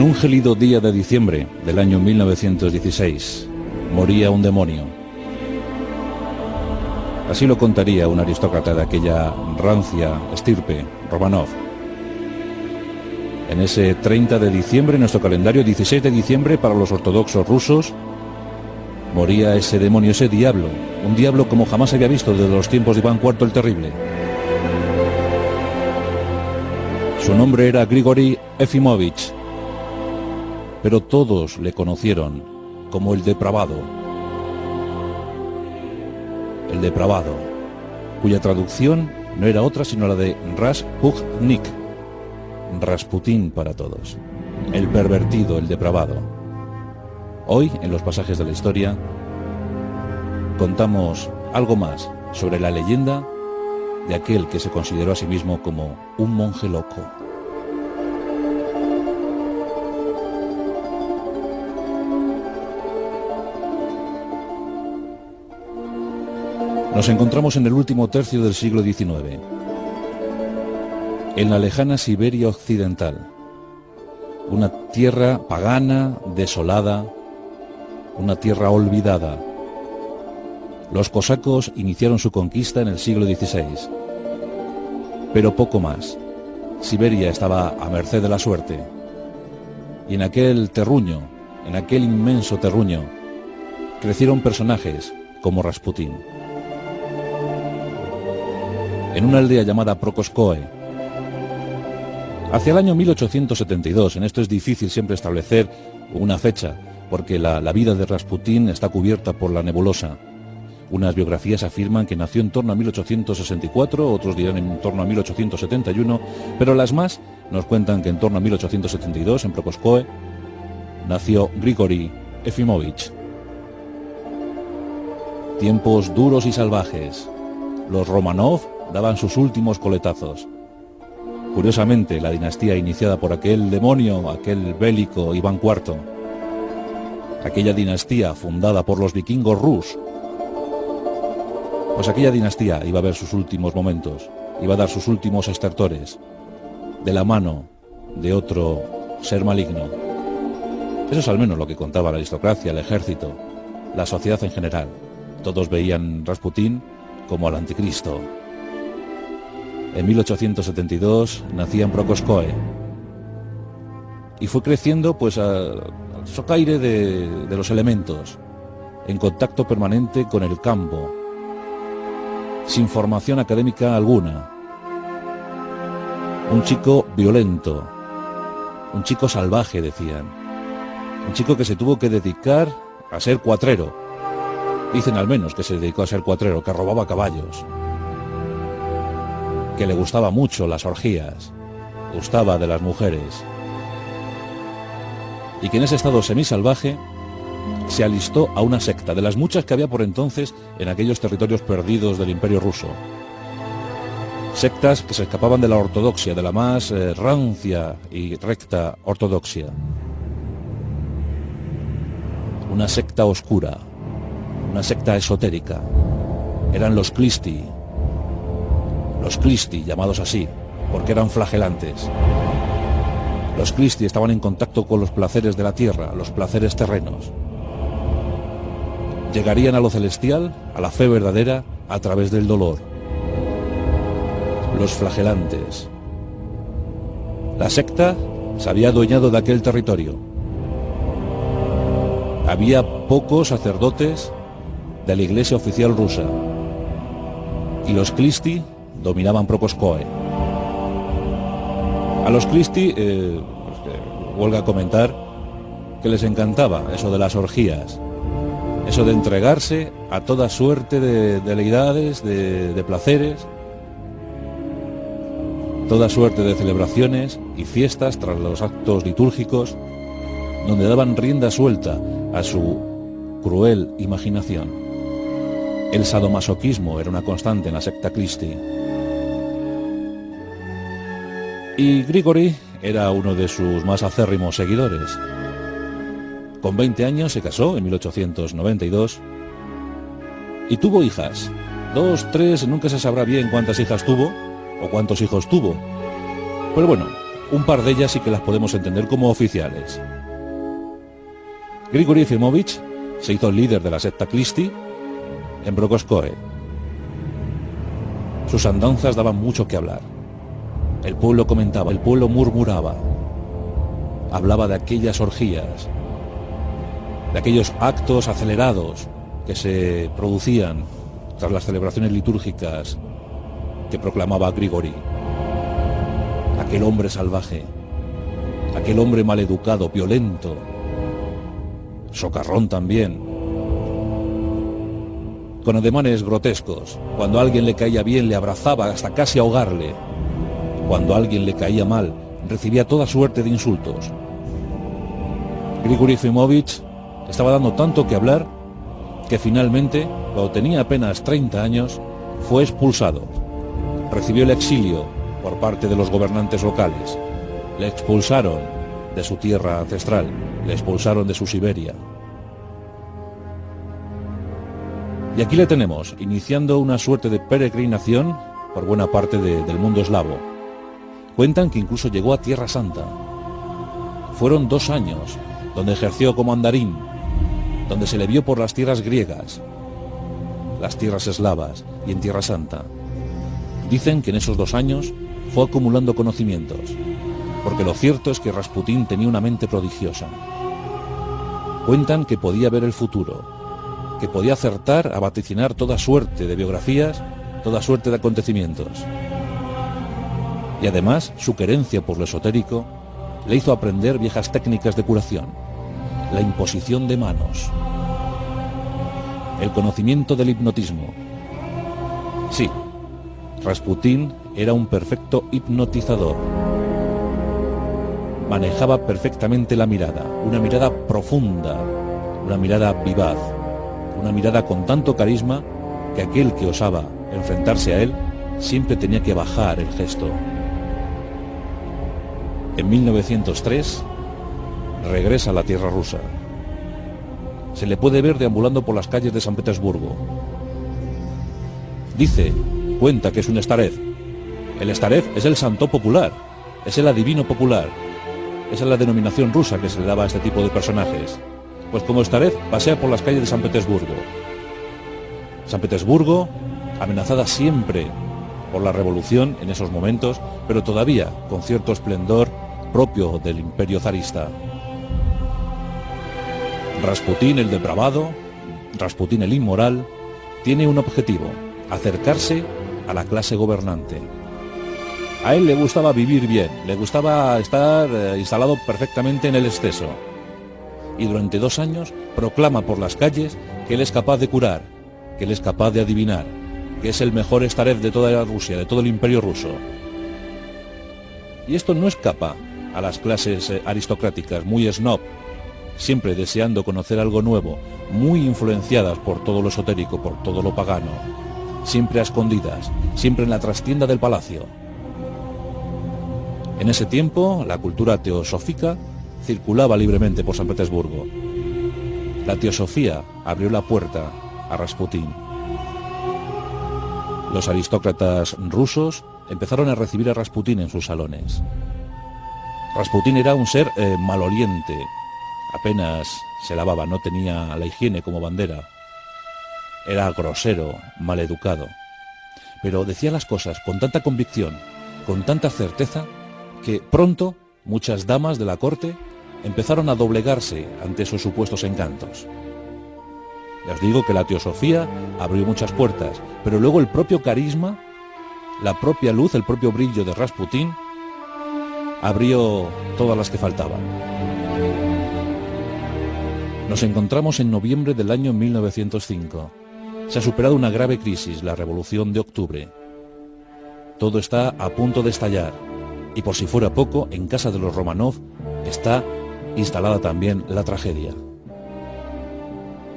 En un gélido día de diciembre del año 1916, moría un demonio. Así lo contaría un aristócrata de aquella rancia estirpe, Romanov. En ese 30 de diciembre, en nuestro calendario, 16 de diciembre para los ortodoxos rusos, moría ese demonio, ese diablo, un diablo como jamás había visto desde los tiempos de Iván IV el Terrible. Su nombre era Grigori Efimovich, pero todos le conocieron como el depravado. El depravado, cuya traducción no era otra sino la de Rasputnik, Rasputín para todos, el pervertido, el depravado. Hoy, en los pasajes de la historia, contamos algo más sobre la leyenda de aquel que se consideró a sí mismo como un monje loco. Nos encontramos en el último tercio del siglo XIX, en la lejana Siberia occidental, una tierra pagana, desolada, una tierra olvidada. Los cosacos iniciaron su conquista en el siglo XVI, pero poco más. Siberia estaba a merced de la suerte, y en aquel terruño, en aquel inmenso terruño, crecieron personajes como Rasputín. En una aldea llamada Prokoskoe, hacia el año 1872, en esto es difícil siempre establecer una fecha, porque la vida de Rasputín está cubierta por la nebulosa. Unas biografías afirman que nació en torno a 1864, otros dirán en torno a 1871, pero las más nos cuentan que en torno a 1872, en Prokoskoe, nació Grigori Efimovich. Tiempos duros y salvajes. Los Romanov daban sus últimos coletazos. Curiosamente, la dinastía iniciada por aquel demonio, aquel bélico Iván IV, aquella dinastía fundada por los vikingos rus, pues aquella dinastía iba a ver sus últimos momentos, iba a dar sus últimos estertores, de la mano de otro ser maligno. Eso es al menos lo que contaba la aristocracia, el ejército, la sociedad en general. Todos veían Rasputín como al anticristo. En 1872 nacía en Prokoskoe y fue creciendo pues al socaire de los elementos, en contacto permanente con el campo, sin formación académica alguna. Un chico violento, un chico salvaje, decían, un chico que se tuvo que dedicar a ser cuatrero. Dicen al menos que se dedicó a ser cuatrero, que robaba caballos, que le gustaba mucho las orgías, gustaba de las mujeres, y que en ese estado semisalvaje se alistó a una secta, de las muchas que había por entonces en aquellos territorios perdidos del Imperio ruso. Sectas que se escapaban de la ortodoxia, de la más rancia y recta ortodoxia. Una secta oscura, una secta esotérica. Eran los Klisti, llamados así, porque eran flagelantes. Los Klisti estaban en contacto con los placeres de la tierra, los placeres terrenos. Llegarían a lo celestial, a la fe verdadera, a través del dolor. Los flagelantes. La secta se había adueñado de aquel territorio. Había pocos sacerdotes de la iglesia oficial rusa, y los Klisti dominaban Prokoskoe. A los Klisti, huelga comentar que les encantaba eso de las orgías, eso de entregarse a toda suerte de deidades, de placeres, toda suerte de celebraciones y fiestas tras los actos litúrgicos, donde daban rienda suelta a su cruel imaginación. El sadomasoquismo era una constante en la secta Klisti. Y Grigori era uno de sus más acérrimos seguidores. Con 20 años se casó en 1892 y tuvo hijas. 2, 3, nunca se sabrá bien cuántas hijas tuvo o cuántos hijos tuvo. Pero bueno, Un par de ellas sí que las podemos entender como oficiales. Grigori Efimovich se hizo líder de la secta Clisti en Brokoskoe. Sus andanzas daban mucho que hablar. El pueblo comentaba, el pueblo murmuraba. Hablaba de aquellas orgías, de aquellos actos acelerados que se producían tras las celebraciones litúrgicas que proclamaba Grigori. Aquel hombre salvaje, aquel hombre maleducado, violento, socarrón también, con ademanes grotescos. Cuando a alguien le caía bien le abrazaba hasta casi ahogarle. Cuando a alguien le caía mal recibía toda suerte de insultos. Grigori Efimovich estaba dando tanto que hablar que finalmente, cuando tenía apenas 30 años, fue expulsado. Recibió el exilio por parte de los gobernantes locales. Le expulsaron de su tierra ancestral, le expulsaron de su Siberia. Y aquí le tenemos, iniciando una suerte de peregrinación por buena parte del mundo eslavo. Cuentan que incluso llegó a Tierra Santa. Fueron 2 años donde ejerció como andarín, donde se le vio por las tierras griegas, las tierras eslavas y en Tierra Santa. Dicen que en esos 2 años fue acumulando conocimientos, porque lo cierto es que Rasputín tenía una mente prodigiosa. Cuentan que podía ver el futuro, que podía acertar a vaticinar toda suerte de biografías, toda suerte de acontecimientos. Y además, su querencia por lo esotérico le hizo aprender viejas técnicas de curación, la imposición de manos, el conocimiento del hipnotismo. Sí, Rasputín era un perfecto hipnotizador. Manejaba perfectamente la mirada, una mirada profunda, una mirada vivaz, una mirada con tanto carisma que aquel que osaba enfrentarse a él siempre tenía que bajar el gesto. En 1903 regresa a la tierra rusa. Se le puede ver deambulando por las calles de San Petersburgo. Cuenta que es un starev. El starev es el santo popular, es el adivino popular. Esa es la denominación rusa que se le daba a este tipo de personajes. Pues como starev pasea por las calles de San Petersburgo. San Petersburgo, amenazada siempre por la revolución en esos momentos, pero todavía con cierto esplendor propio del imperio zarista. Rasputín el depravado, Rasputín el inmoral, tiene un objetivo: acercarse a la clase gobernante. A él le gustaba vivir bien, le gustaba estar instalado perfectamente en el exceso. Y durante 2 años proclama por las calles que él es capaz de curar, que él es capaz de adivinar, que es el mejor starev de toda la Rusia, de todo el imperio ruso. Y esto no escapa a las clases aristocráticas, muy snob, siempre deseando conocer algo nuevo, muy influenciadas por todo lo esotérico, por todo lo pagano, siempre a escondidas, siempre en la trastienda del palacio. En ese tiempo, la cultura teosófica circulaba libremente por San Petersburgo. La teosofía abrió la puerta a Rasputín. Los aristócratas rusos empezaron a recibir a Rasputín en sus salones. Rasputín era un ser maloliente, apenas se lavaba, no tenía la higiene como bandera. Era grosero, maleducado, pero decía las cosas con tanta convicción, con tanta certeza, que pronto muchas damas de la corte empezaron a doblegarse ante esos supuestos encantos. Ya os digo que la teosofía abrió muchas puertas, pero luego el propio carisma, la propia luz, el propio brillo de Rasputín abrió todas las que faltaban. Nos encontramos en noviembre del año 1905. Se ha superado una grave crisis, la Revolución de Octubre. Todo está a punto de estallar. Y por si fuera poco, en casa de los Romanov está instalada también la tragedia.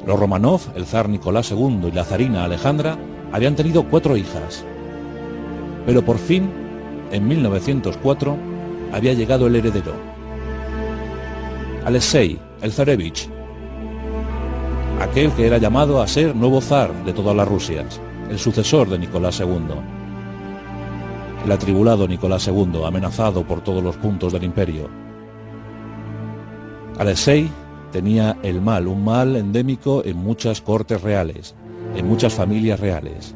Los Romanov, el zar Nicolás II y la zarina Alejandra, habían tenido 4 hijas. Pero por fin, en 1904, había llegado el heredero. Alexei, el zarevich, aquel que era llamado a ser nuevo zar de todas las Rusias, el sucesor de Nicolás II. el atribulado Nicolás II, amenazado por todos los puntos del imperio. Alexei tenía el mal, un mal endémico en muchas cortes reales, en muchas familias reales.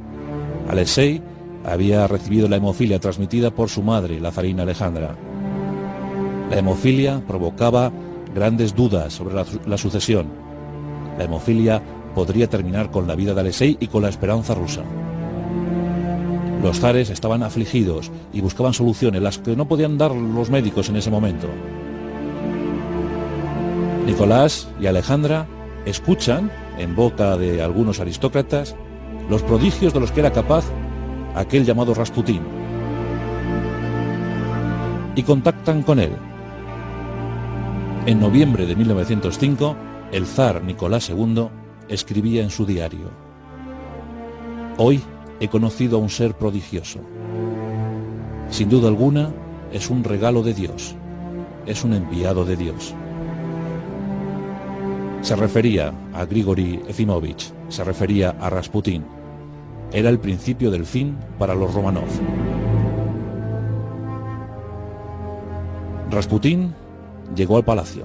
Alexei había recibido la hemofilia transmitida por su madre, la zarina Alejandra. La hemofilia provocaba grandes dudas sobre la sucesión. La hemofilia podría terminar con la vida de Alexei y con la esperanza rusa. Los zares estaban afligidos y buscaban soluciones, las que no podían dar los médicos en ese momento. Nicolás y Alejandra escuchan, en boca de algunos aristócratas, los prodigios de los que era capaz aquel llamado Rasputín, y contactan con él. En noviembre de 1905, el zar Nicolás II escribía en su diario: «Hoy he conocido a un ser prodigioso. Sin duda alguna, es un regalo de Dios, es un enviado de Dios». Se refería a Grigori Efimovich, se refería a Rasputín. Era el principio del fin para los Romanov. Rasputín llegó al palacio.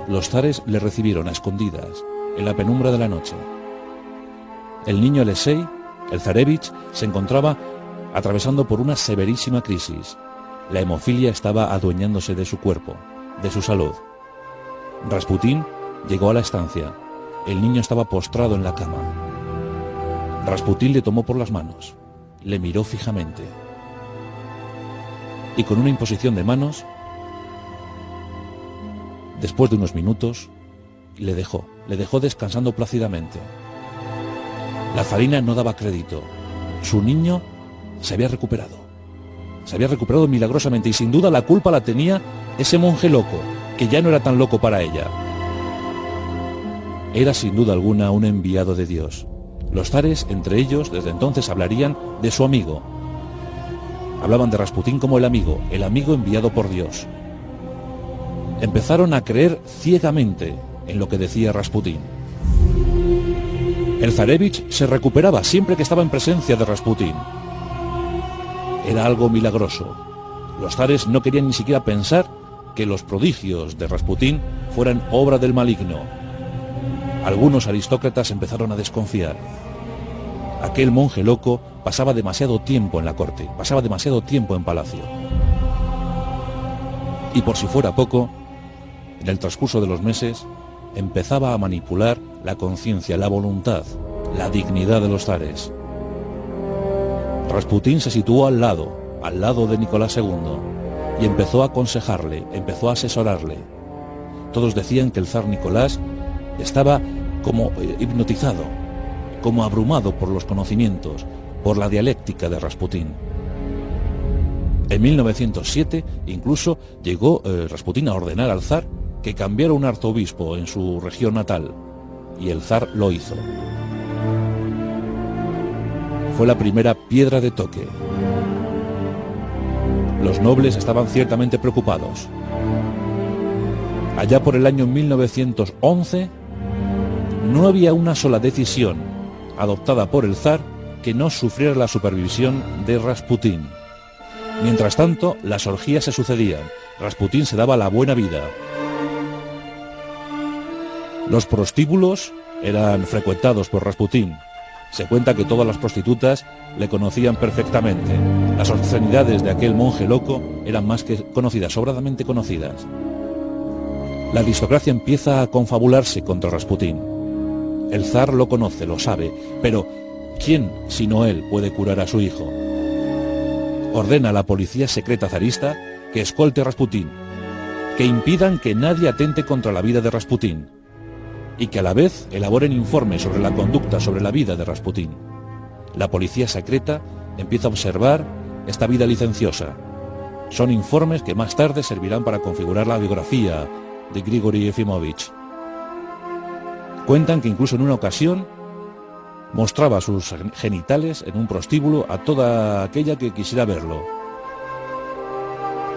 Los zares le recibieron a escondidas, en la penumbra de la noche. El niño Alexei, el zarevich, se encontraba atravesando por una severísima crisis. La hemofilia estaba adueñándose de su cuerpo, de su salud. Rasputín llegó a la estancia. El niño estaba postrado en la cama. Rasputín le tomó por las manos, le miró fijamente y con una imposición de manos, después de unos minutos, le dejó descansando plácidamente. La zarina no daba crédito. Su niño se había recuperado milagrosamente, y sin duda la culpa la tenía ese monje loco, que ya no era tan loco para ella. Era sin duda alguna un enviado de Dios. Los zares, entre ellos, desde entonces hablarían de su amigo. Hablaban de Rasputín como el amigo enviado por Dios. Empezaron a creer ciegamente en lo que decía Rasputín. El zarevich se recuperaba siempre que estaba en presencia de Rasputín. Era algo milagroso. Los zares no querían ni siquiera pensar que los prodigios de Rasputín fueran obra del maligno. Algunos aristócratas empezaron a desconfiar. Aquel monje loco pasaba demasiado tiempo en la corte, pasaba demasiado tiempo en palacio. Y por si fuera poco, en el transcurso de los meses, empezaba a manipular la conciencia, la voluntad, la dignidad de los zares. Rasputín se situó al lado de Nicolás II, y empezó a aconsejarle, empezó a asesorarle. Todos decían que el zar Nicolás estaba como hipnotizado, como abrumado por los conocimientos, por la dialéctica de Rasputín. En 1907 incluso llegó Rasputín a ordenar al zar que cambiara un arzobispo en su región natal, y el zar lo hizo. Fue la primera piedra de toque. Los nobles estaban ciertamente preocupados. Allá por el año 1911, no había una sola decisión adoptada por el zar que no sufriera la supervisión de Rasputín. Mientras tanto, las orgías se sucedían. Rasputín se daba la buena vida. Los prostíbulos eran frecuentados por Rasputín. Se cuenta que todas las prostitutas le conocían perfectamente. Las obscenidades de aquel monje loco eran más que conocidas, sobradamente conocidas. La aristocracia empieza a confabularse contra Rasputín. El zar lo conoce, lo sabe, pero ¿quién, sino él, puede curar a su hijo? Ordena a la policía secreta zarista que escolte a Rasputín, que impidan que nadie atente contra la vida de Rasputín, y que a la vez elaboren informes sobre la conducta, sobre la vida de Rasputín. La policía secreta empieza a observar esta vida licenciosa. Son informes que más tarde servirán para configurar la biografía de Grigori Efimovich. Cuentan que incluso en una ocasión mostraba sus genitales en un prostíbulo a toda aquella que quisiera verlo.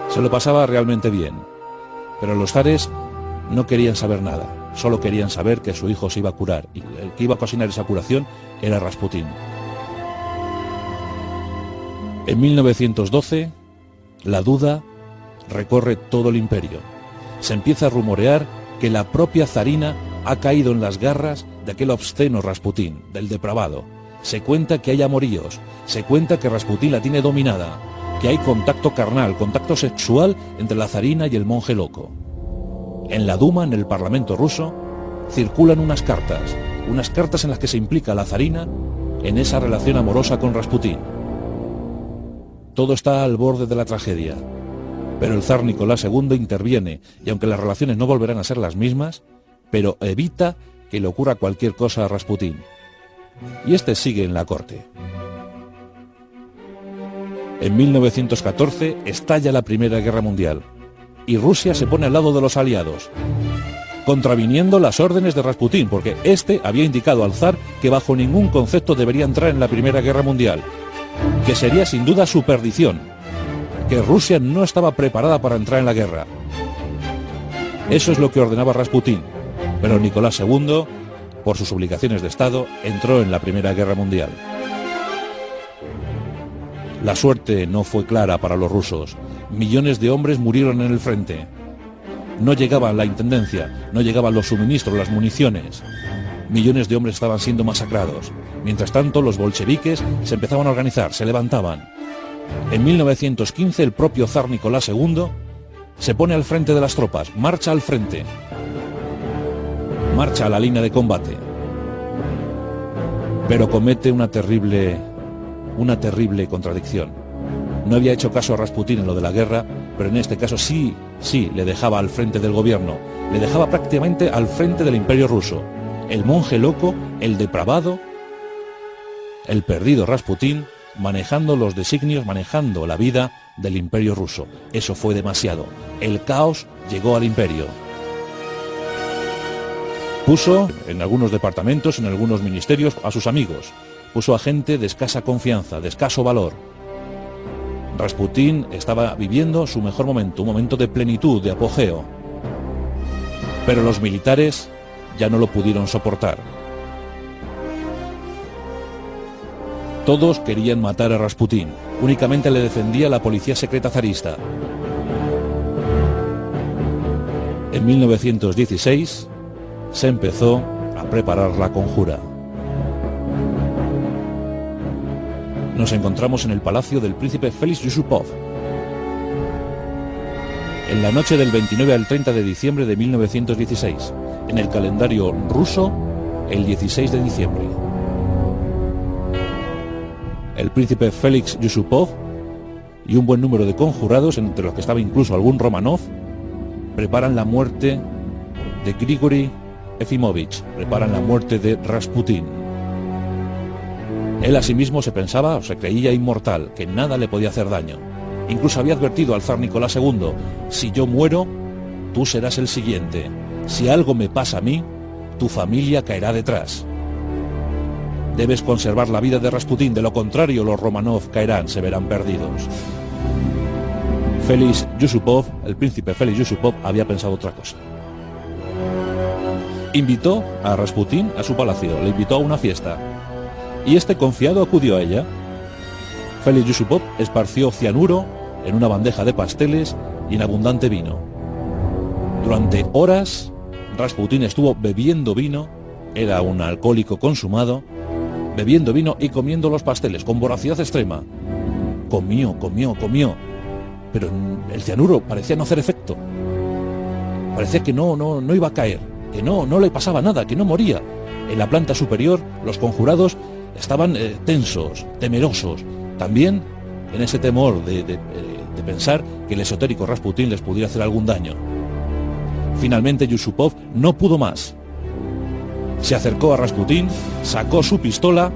Se lo pasaba realmente bien, pero los zares no querían saber nada, solo querían saber que su hijo se iba a curar, y el que iba a ocasionar esa curación era Rasputín. En 1912, la duda recorre todo el imperio. Se empieza a rumorear que la propia zarina ha caído en las garras de aquel obsceno Rasputín, del depravado. Se cuenta que hay amoríos, se cuenta que Rasputín la tiene dominada, que hay contacto carnal, contacto sexual entre la zarina y el monje loco. En la Duma, en el Parlamento ruso, circulan unas cartas en las que se implica la zarina en esa relación amorosa con Rasputín. Todo está al borde de la tragedia, pero el zar Nicolás II interviene, y aunque las relaciones no volverán a ser las mismas, pero evita que le ocurra cualquier cosa a Rasputín. Y este sigue en la corte. En 1914 estalla la Primera Guerra Mundial, y Rusia se pone al lado de los aliados, contraviniendo las órdenes de Rasputín, porque este había indicado al zar que bajo ningún concepto debería entrar en la Primera Guerra Mundial, que sería sin duda su perdición, que Rusia no estaba preparada para entrar en la guerra. Eso es lo que ordenaba Rasputín, pero Nicolás II, por sus obligaciones de Estado, entró en la Primera Guerra Mundial. La suerte no fue clara para los rusos. Millones de hombres murieron en el frente. No llegaba la intendencia, no llegaban los suministros, las municiones. Millones de hombres estaban siendo masacrados. Mientras tanto, los bolcheviques se empezaban a organizar, se levantaban. En 1915, el propio zar Nicolás II se pone al frente de las tropas, marcha al frente, marcha a la línea de combate, pero comete una terrible contradicción. No había hecho caso a Rasputín en lo de la guerra, pero en este caso sí le dejaba al frente del gobierno, le dejaba prácticamente al frente del imperio ruso. El monje loco, el depravado, el perdido Rasputín, manejando los designios, manejando la vida del imperio ruso. Eso fue demasiado. El caos llegó al imperio. Puso en algunos departamentos, en algunos ministerios, a sus amigos. Puso a gente de escasa confianza, de escaso valor. Rasputín estaba viviendo su mejor momento, un momento de plenitud, de apogeo. Pero los militares ya no lo pudieron soportar. Todos querían matar a Rasputín. Únicamente le defendía la policía secreta zarista. En 1916 se empezó a preparar la conjura. Nos encontramos en el palacio del príncipe Félix Yusupov. En la noche del 29 al 30 de diciembre de 1916, en el calendario ruso, el 16 de diciembre. El príncipe Félix Yusupov y un buen número de conjurados, entre los que estaba incluso algún Romanov, preparan la muerte de Grigori Efimovich, preparan la muerte de Rasputín. Él asimismo se pensaba o se creía inmortal, que nada le podía hacer daño. Incluso había advertido al zar Nicolás II: si yo muero, tú serás el siguiente. Si algo me pasa a mí, tu familia caerá detrás. Debes conservar la vida de Rasputín, de lo contrario los Romanov caerán, se verán perdidos. Félix Yusupov, el príncipe Félix Yusupov, había pensado otra cosa. Invitó a Rasputín a su palacio, le invitó a una fiesta. Y este confiado acudió a ella. Félix Yusupov esparció cianuro en una bandeja de pasteles y en abundante vino. Durante horas, Rasputín estuvo bebiendo vino, era un alcohólico consumado, bebiendo vino y comiendo los pasteles con voracidad extrema. Comió, pero el cianuro parecía no hacer efecto. Parecía que no iba a caer, que no le pasaba nada, que no moría. En la planta superior, los conjurados estaban tensos, temerosos, también en ese temor de pensar que el esotérico Rasputín les pudiera hacer algún daño. Finalmente Yusupov no pudo más. Se acercó a Rasputín, sacó su pistola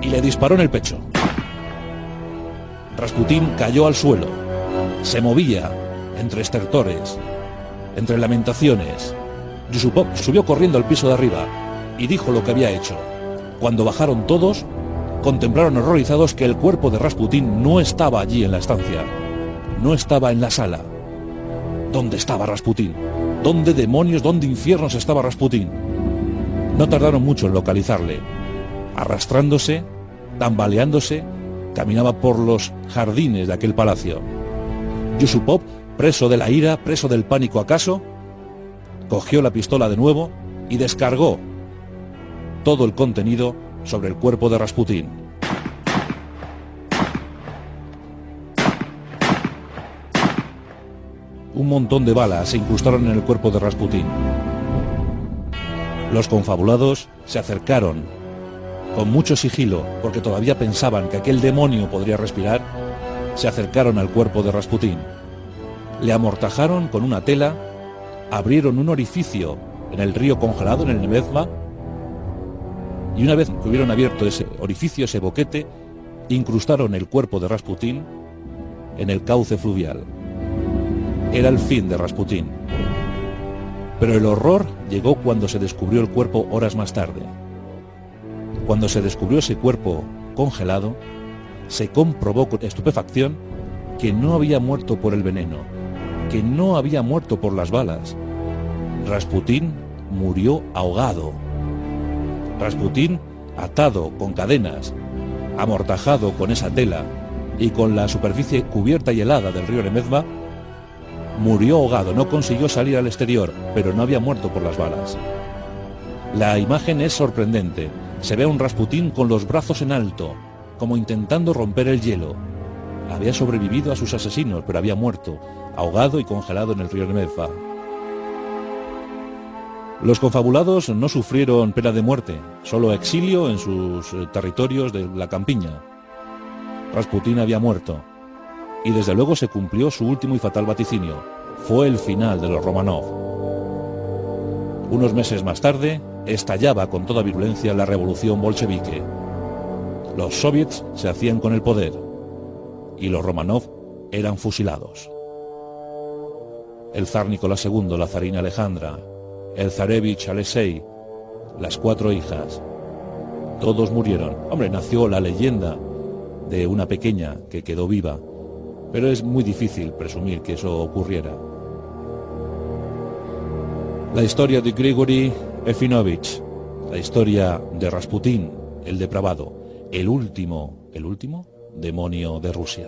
y le disparó en el pecho. Rasputín cayó al suelo, se movía entre estertores, entre lamentaciones. Yusupov subió corriendo al piso de arriba y dijo lo que había hecho. Cuando bajaron todos, contemplaron horrorizados que el cuerpo de Rasputín no estaba allí en la estancia, no estaba en la sala. ¿Dónde estaba Rasputín? ¿Dónde demonios, dónde infiernos estaba Rasputín? No tardaron mucho en localizarle. Arrastrándose, tambaleándose, caminaba por los jardines de aquel palacio. Yusupov, preso de la ira, preso del pánico acaso, cogió la pistola de nuevo y descargó todo el contenido sobre el cuerpo de Rasputín. Un montón de balas se incrustaron en el cuerpo de Rasputín. Los confabulados se acercaron con mucho sigilo, porque todavía pensaban que aquel demonio podría respirar. Se acercaron al cuerpo de Rasputín. Le amortajaron con una tela, abrieron un orificio en el río congelado, en el Nevezma, y una vez que hubieron abierto ese orificio, ese boquete, incrustaron el cuerpo de Rasputín en el cauce fluvial. Era el fin de Rasputín. Pero el horror llegó cuando se descubrió el cuerpo horas más tarde. Cuando se descubrió ese cuerpo congelado, se comprobó con estupefacción que no había muerto por el veneno, que no había muerto por las balas. Rasputín murió ahogado. Rasputín, atado con cadenas, amortajado con esa tela y con la superficie cubierta y helada del río Nevezma, murió ahogado, no consiguió salir al exterior, pero no había muerto por las balas. La imagen es sorprendente. Se ve a un Rasputín con los brazos en alto, como intentando romper el hielo. Había sobrevivido a sus asesinos, pero había muerto, ahogado y congelado en el río Nevezma. Los confabulados no sufrieron pena de muerte, solo exilio en sus territorios de la campiña. Rasputín había muerto, y desde luego se cumplió su último y fatal vaticinio. Fue el final de los Romanov. Unos meses más tarde, estallaba con toda virulencia la revolución bolchevique. Los soviets se hacían con el poder, y los Romanov eran fusilados. El zar Nicolás II, la zarina Alejandra, el zarevich Alexei, las 4 hijas, todos murieron. Hombre, nació la leyenda de una pequeña que quedó viva, pero es muy difícil presumir que eso ocurriera. La historia de Grigori Efinovich, la historia de Rasputín, el depravado, el último demonio de Rusia.